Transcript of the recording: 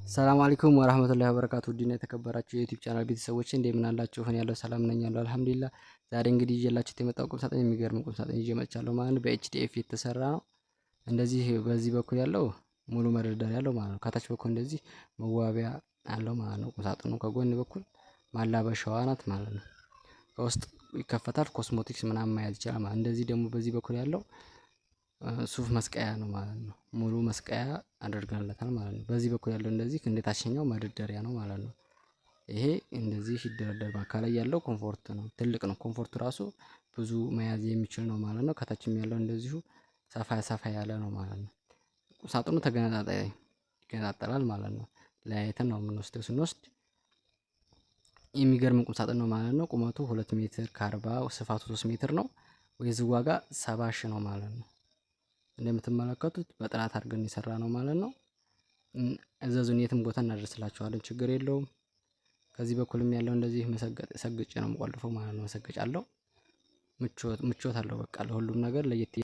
ሰላም አለይኩም ወራህመቱላሂ ወበረካቱ። ዲና የተከበራችሁ የዩቲዩብ ቻናል ቤተሰቦች እንደምን አላችሁ? እኔ ያለው ሰላም ነኝ ያለው አልሐምዱሊላህ። ዛሬ እንግዲህ ይዤላችሁ የመጣው ቁም ሳጥን የሚገርም ቁም ሳጥን ይዤ መጥቻለሁ ማለት ነው። በኤችዲኤፍ የተሰራ ነው። እንደዚህ በዚህ በኩል ያለው ሙሉ መደርደሪያ ያለው ማለት ነው። ከታች በኩል እንደዚህ መዋቢያ አለው ማለት ነው። ቁም ሳጥኑ ከጎን በኩል ማላበሻዋ ናት ማለት ነው። ከውስጥ ይከፈታል። ኮስሞቲክስ ምናምን መያዝ ይችላል ማለት። እንደዚህ ደግሞ በዚህ በኩል ያለው ሱፍ መስቀያ ነው ማለት ነው። ሙሉ መስቀያ አድርገንለታል ማለት ነው። በዚህ በኩል ያለው እንደዚህ እንደ ታችኛው መደርደሪያ ነው ማለት ነው። ይሄ እንደዚህ ሲደረደር ከላይ ያለው ኮምፎርት ነው፣ ትልቅ ነው። ኮምፎርት ራሱ ብዙ መያዝ የሚችል ነው ማለት ነው። ከታችም ያለው እንደዚሁ ሰፋ ሰፋ ያለ ነው ማለት ነው። ቁምሳጥኑ ተገነጣጣይ ይገነጣጠላል ማለት ነው። ለያይተን ነው የምንወስደው። ስንወስድ የሚገርም ቁምሳጥን ነው ማለት ነው። ቁመቱ 2 ሜትር ከ40 ስፋቱ 3 ሜትር ነው። የዚህ ዋጋ 70 ሺህ ነው ማለት ነው። እንደምትመለከቱት በጥራት አድርገን የሰራ ነው ማለት ነው። እዘዙን፣ የትም ቦታ እናደርስላችኋለን፣ ችግር የለውም። ከዚህ በኩልም ያለው እንደዚህ ሰግጬ ነው የምቆልፈው ማለት ነው። መሰገጫ አለው፣ ምቾት አለው። በቃ ለሁሉም ነገር ለየት